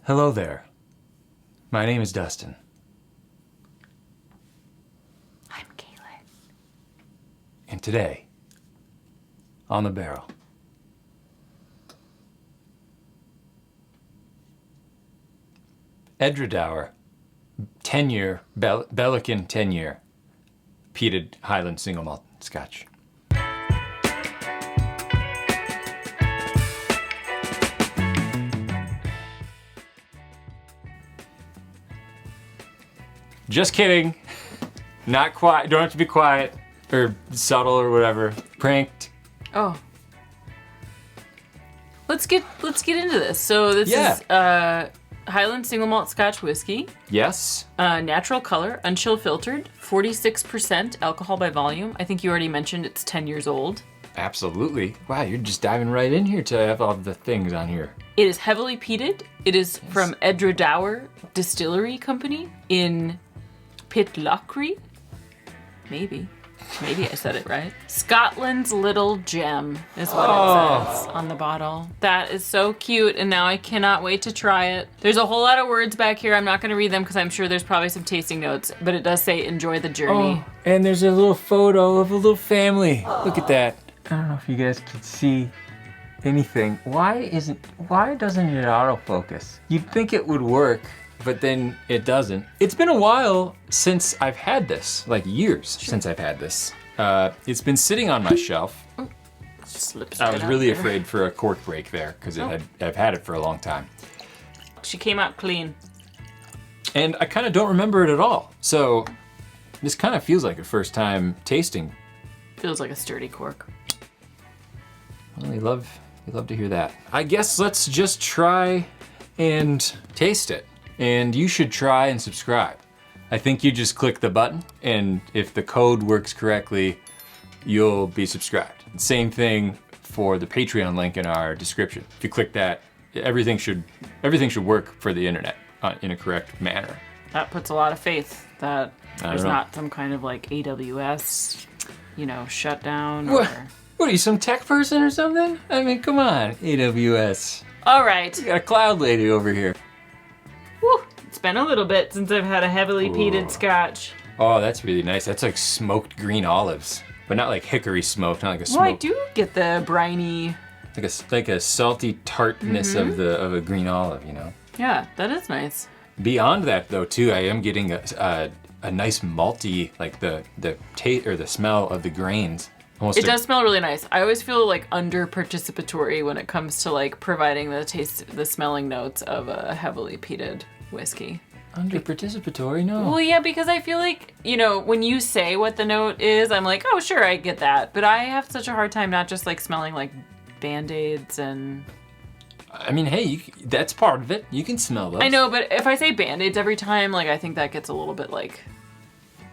Hello there. My name is Dustin. I'm Caitlin. And today, on the barrel, EDRADOUR 10yr Ballechin 10yr Peated Highland single malt Scotch. Just kidding. Not quiet. Don't have to be quiet or subtle or whatever. Pranked. Oh. Let's get into this. So this is Highland single malt Scotch whiskey. Yes. Natural color, unchill filtered, 46% alcohol by volume. I think you already mentioned it's 10 years old. Absolutely. Wow, you're just diving right in here to have all the things on here. It is heavily peated. It is from EDRADOUR Distillery Company in PEATED HIGHLAND. Maybe I said it right. Scotland's little gem is what it says on the bottle. That is so cute, and now I cannot wait to try it. There's a whole lot of words back here. I'm not going to read them because I'm sure there's probably some tasting notes, but it does say enjoy the journey. Oh, and there's a little photo of a little family. Look at that. I don't know if you guys can see anything. Why doesn't it autofocus? You'd think it would work, but then it doesn't. It's been a while since I've had this, like years since I've had this. It's been sitting on my shelf. Slips I was really afraid for a cork break there because I've had it for a long time. She came out clean. And I kind of don't remember it at all. So this kind of feels like a first time tasting. Feels like a sturdy cork. Well, we love to hear that. I guess let's just try and taste it. And you should try and subscribe. I think you just click the button, and if the code works correctly, you'll be subscribed. Same thing for the Patreon link in our description. If you click that, everything should work for the internet in a correct manner. That puts a lot of faith that there's not some kind of like AWS, shutdown or... What are you, some tech person or something? I mean, come on, AWS. All right. We got a cloud lady over here. Whew, it's been a little bit since I've had a heavily peated Scotch. Oh, that's really nice. That's like smoked green olives, but not like hickory smoked, not like a smoked. Well, I do get the briny... Like a salty tartness of a green olive, Yeah, that is nice. Beyond that, though, too, I am getting a nice malty, like the taste or the smell of the grains. It does smell really nice. I always feel like under participatory when it comes to like providing the smelling notes of a heavily peated whiskey. Under participatory? No. Well, yeah, because I feel like, when you say what the note is, I'm like, oh, sure, I get that. But I have such a hard time not just like smelling like Band-Aids and... I mean, hey, that's part of it. You can smell those. I know, but if I say Band-Aids every time, like, I think that gets a little bit like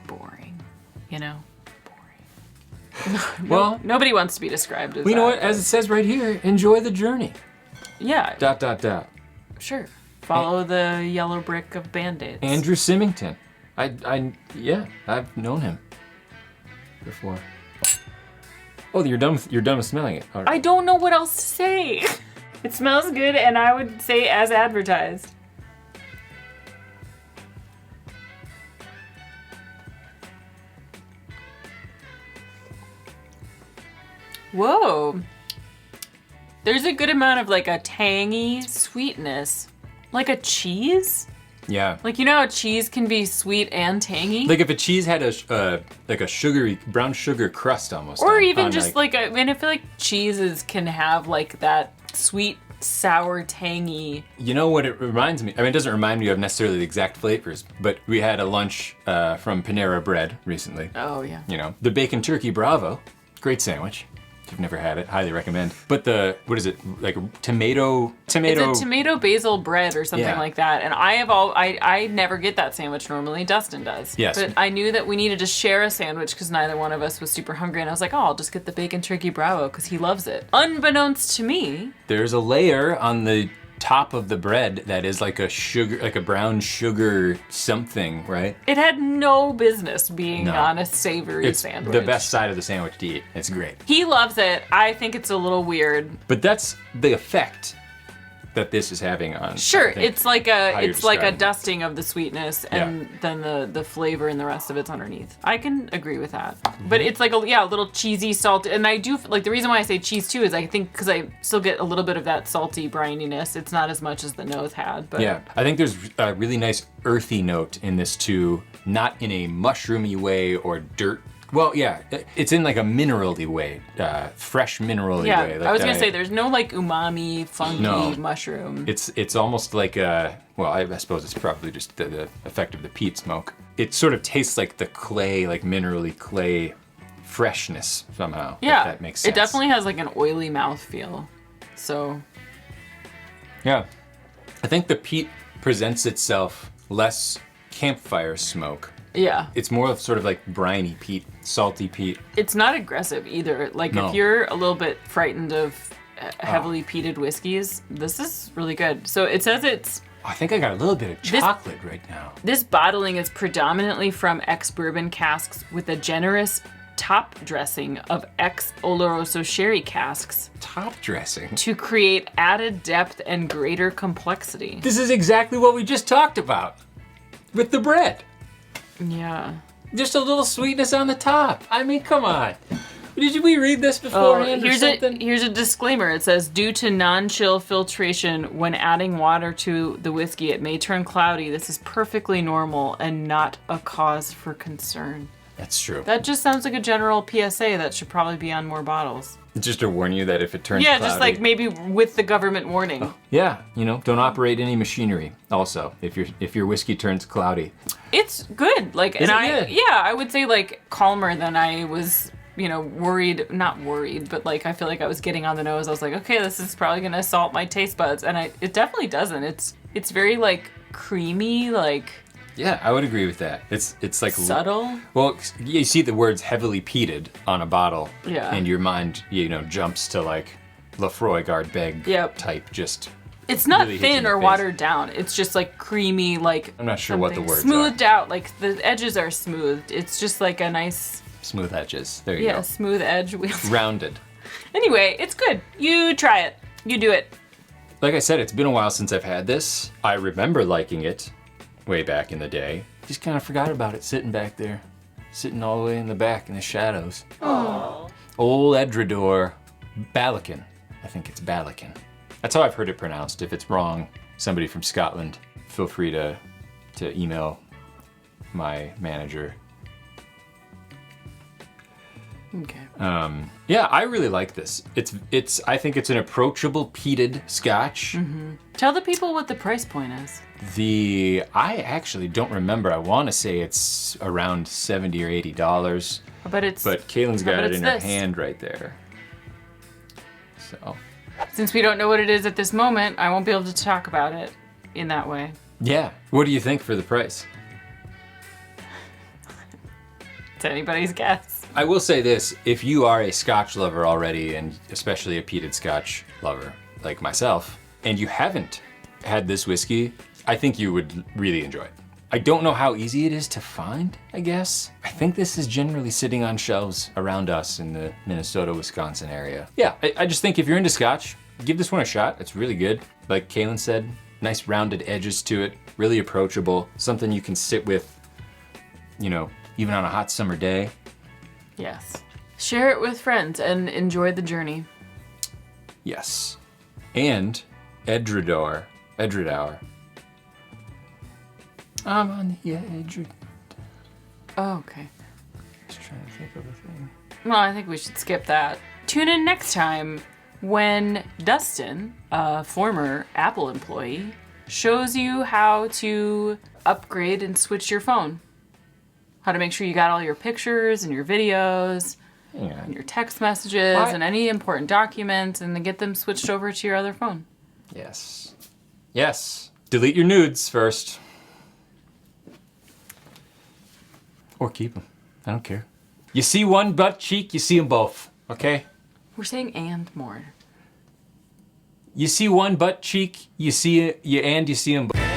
boring, Well, nobody wants to be described as that. You know what? As it says right here, enjoy the journey. Yeah. ... Sure. Follow the yellow brick of Band-Aids. Andrew Symington. I've known him before. Oh, you're done with smelling it. I don't know what else to say. It smells good, and I would say as advertised. Whoa. There's a good amount of like a tangy sweetness. Like a cheese? Yeah. Like, how cheese can be sweet and tangy? Like if a cheese had a sugary, brown sugar crust almost. Or even just I feel like cheeses can have like that sweet, sour, tangy. You know what it reminds me? I mean, it doesn't remind me of necessarily the exact flavors, but we had a lunch from Panera Bread recently. Oh, yeah. The bacon turkey Bravo. Great sandwich. If you've never had it, highly recommend. But what is it? Like tomato? It's a tomato basil bread or something like that. And I never get that sandwich normally. Dustin does. Yes. But I knew that we needed to share a sandwich because neither one of us was super hungry. And I was like, I'll just get the bacon turkey Bravo because he loves it. Unbeknownst to me. There's a layer on the top of the bread that is like a brown sugar something, right? It had no business being on a savory sandwich. It's the best side of the sandwich to eat. It's great. He loves it. I think it's a little weird. But that's the effect that this is having on. Sure, I think, it's like how you're a describing it. dusting of the sweetness, and then the flavor and the rest of it's underneath. I can agree with that. But it's like a little cheesy, salt, and I do like the reason why I say cheese too is I think because I still get a little bit of that salty brininess. It's not as much as the nose had, but yeah, I think there's a really nice earthy note in this too, not in a mushroomy way or dirt. Well, yeah, it's in like a mineral-y way, fresh mineral-y yeah. way. Like I was gonna say there's no like umami, funky mushroom. It's almost like a, well, I suppose it's probably just the effect of the peat smoke. It sort of tastes like the clay, like mineral-y clay freshness somehow. Yeah, if that makes sense. It definitely has like an oily mouthfeel. So. Yeah, I think the peat presents itself less campfire smoke. Yeah. It's more of sort of like briny peat, salty peat. It's not aggressive either. Like No. if you're a little bit frightened of heavily peated whiskeys, this is really good. So it says it's... I think I got a little bit of chocolate right now. This bottling is predominantly from ex-bourbon casks with a generous top dressing of ex-Oloroso sherry casks Top dressing? to create added depth and greater complexity. This is exactly what we just talked about with the bread. Yeah. Just a little sweetness on the top. I mean, come on. Did we read this beforehand or something? Here's a disclaimer. It says, due to non-chill filtration, when adding water to the whiskey, it may turn cloudy. This is perfectly normal and not a cause for concern. That's true. That just sounds like a general PSA that should probably be on more bottles. Just to warn you that if it turns Yeah, cloudy, just like maybe with the government warning. yeah, you know, don't operate any machinery. Also, if your whiskey turns cloudy. It's good. Like, Is and it good? I would say like calmer than I was, worried, not worried, but like I feel like I was getting on the nose. I was like, okay, this is probably gonna assault my taste buds, and it definitely doesn't. It's very like creamy, like Yeah, I would agree with that. It's like subtle. Well, you see the words heavily peated on a bottle, Yeah. and your mind, jumps to like Lefroy Gardbeg Yep. type. Just It's not really hits you in thin the or face. watered down. It's just like creamy, like I'm not sure what the something words smoothed out. Like the edges are smoothed. It's just like a nice smooth edges. There you go. smooth edge. Rounded. Anyway, it's good. You try it. You do it. Like I said, it's been a while since I've had this. I remember liking it way back in the day. Just kind of forgot about it sitting back there. Sitting all the way in the back in the shadows. Oh. Old EDRADOUR Ballechin. I think it's Ballechin. That's how I've heard it pronounced. If it's wrong, somebody from Scotland, feel free to email my manager. Okay. Yeah, I really like this. I think it's an approachable peated scotch. Tell the people what the price point is. I actually don't remember. I want to say it's around $70 or $80. But Kaylin's got it it's in her this? hand right there. So, Since we don't know what it is at this moment, I won't be able to talk about it in that way. yeah. What do you think for the price? It's anybody's guess. I will say this, if you are a scotch lover already, and especially a peated scotch lover like myself, and you haven't had this whiskey, I think you would really enjoy it. I don't know how easy it is to find, I guess. I think this is generally sitting on shelves around us in the Minnesota, Wisconsin area. Yeah, I just think if you're into scotch, give this one a shot. It's really good. Like Kaylin said, nice rounded edges to it, really approachable, something you can sit with, even on a hot summer day. Yes. Share it with friends and enjoy the journey. Yes. And EDRADOUR. I'm on the edge. Oh, okay. Just trying to think of a thing. Well, I think we should skip that. Tune in next time when Dustin, a former Apple employee, shows you how to upgrade and switch your phone. How to make sure you got all your pictures and your videos and your text messages and any important documents and then get them switched over to your other phone. Yes. Yes. Delete your nudes first. Or keep them. I don't care. You see one butt cheek, you see them both. Okay? We're saying and more. You see one butt cheek, you see them both.